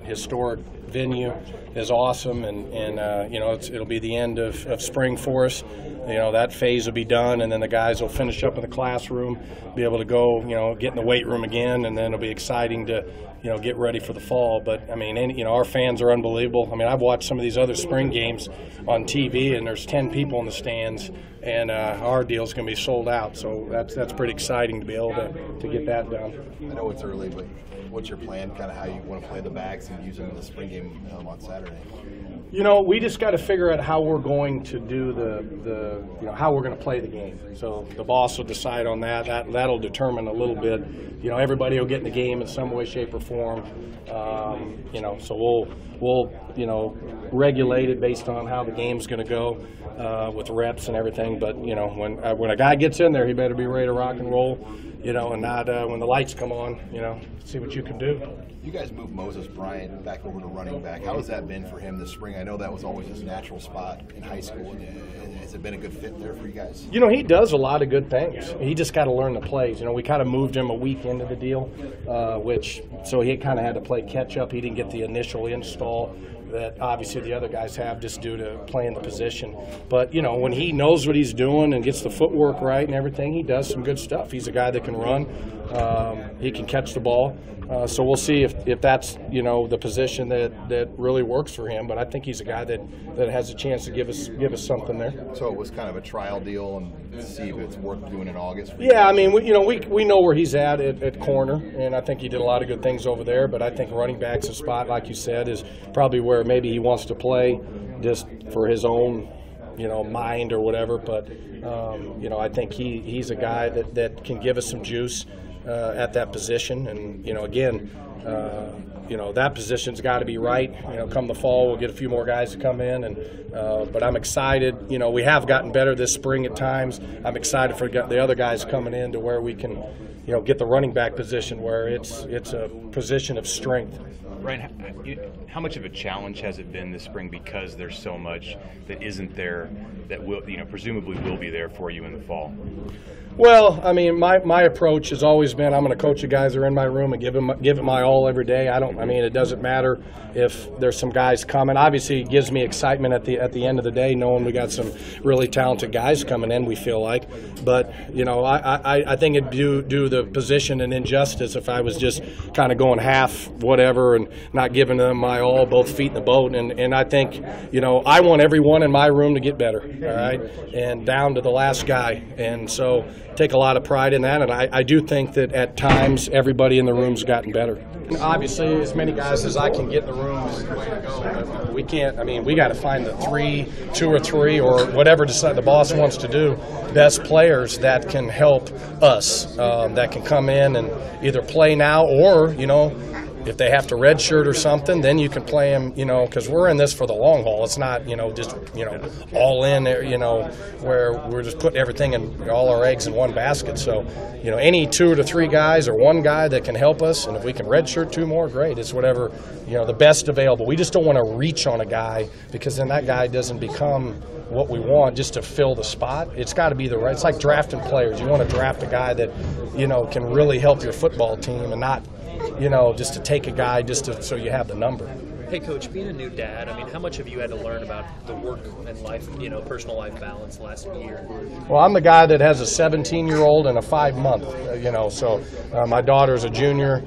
historic venue is awesome, and you know, it'll be the end of spring for us. You know, that phase will be done, and then the guys will finish up in the classroom, be able to go, you know, get in the weight room again, and then it'll be exciting to, you know, get ready for the fall. But I mean, you know, our fans are unbelievable. I mean, I've watched some of these other spring games on TV, and there's 10 people in the stands, and our deal's going to be sold out. So that's pretty exciting to be able to get that done. I know it's early, but what's your plan? Kind of how you want to play the backs and use them in the spring game on Saturday? You know, we just got to figure out how we're going to do you know, how we're going to play the game. So the boss will decide on that. That'll determine a little bit. You know, everybody will get in the game in some way, shape, or form. You know, so we'll you know, regulate it based on how the game's going to go with reps and everything. But you know, when a guy gets in there, he better be ready to rock and roll. You know, and not when the lights come on. You know, see what you can do. You guys moved Moses Bryant back over to running back. How has that been for him this spring? I know that was always his natural spot in high school. Has it been a good fit there for you guys? You know, he does a lot of good things. He just got to learn the plays. You know, we kind of moved him a week into the deal, so he kind of had to play catch up. He didn't get the initial install that obviously the other guys have just due to playing the position. But, you know, when he knows what he's doing and gets the footwork right and everything, he does some good stuff. He's a guy that can run. He can catch the ball. So we'll see if that's, you know, the position that really works for him. But I think he's a guy that has a chance to give us something there. So it was kind of a trial deal and see if it's worth doing in August? Yeah, I mean, we know where he's at corner, and I think he did a lot of good things over there. But I think running back's a spot, like you said, is probably where maybe he wants to play just for his own, you know, mind or whatever. But you know, I think he's a guy that can give us some juice at that position. And you know, again, you know, that position's got to be right. You know, come the fall, we'll get a few more guys to come in, and but I'm excited. You know, we have gotten better this spring at times. I'm excited for the other guys coming in to where we can, you know, get the running back position where it's a position of strength. Ryan, how much of a challenge has it been this spring because there's so much that isn't there that will, you know, presumably will be there for you in the fall? Well, I mean, my approach has always been I'm going to coach the guys that are in my room and give it my all every day. I mean, it doesn't matter if there's some guys coming. Obviously, it gives me excitement at the end of the day, knowing we got some really talented guys coming in. We feel like, but you know, I think it'd do the position an injustice if I was just kind of going half whatever and not giving them my all, both feet in the boat. And I think, you know, I want everyone in my room to get better, all right, and down to the last guy. And so take a lot of pride in that, and I do think that at times everybody in the room's gotten better. Obviously, as many guys as I can get in the room is the way to go. But we can't. I mean, we got to find the two or three, or whatever the boss wants to do, best players that can help us, that can come in and either play now or, you know, if they have to redshirt or something, then you can play them, you know, because we're in this for the long haul. It's not, you know, just, you know, all in, you know, where we're just putting everything and all our eggs in one basket. So, you know, any 2 to 3 guys or one guy that can help us, and if we can redshirt 2 more, great. It's whatever, you know, the best available. We just don't want to reach on a guy because then that guy doesn't become what we want just to fill the spot. It's got to be the right. It's like drafting players. You want to draft a guy that, you know, can really help your football team and not, you know, just to take a guy just so you have the number. Hey, Coach, being a new dad, I mean, how much have you had to learn about the work and life, you know, personal life balance last year? Well, I'm the guy that has a 17-year-old and a 5-month, you know, so my daughter's a junior,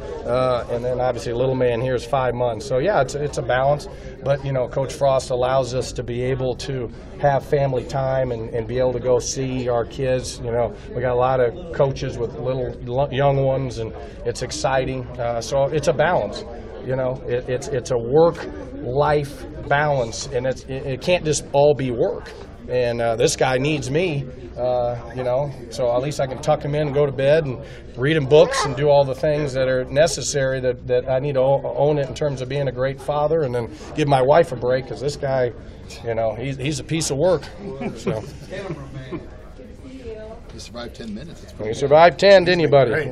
and then obviously little man here is 5 months. So, yeah, it's a balance. But, you know, Coach Frost allows us to be able to have family time and be able to go see our kids. You know, we got a lot of coaches with little young ones, and it's exciting. So it's a balance. You know, it's a work-life balance, and it can't just all be work. And this guy needs me, you know, so at least I can tuck him in and go to bed and read him books and do all the things that are necessary that I need to own it in terms of being a great father, and then give my wife a break because this guy, you know, he's a piece of work. So. You survived 10 minutes. You survived 10, didn't you, buddy?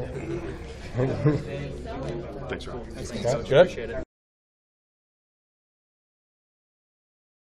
Thanks, Ron. Good.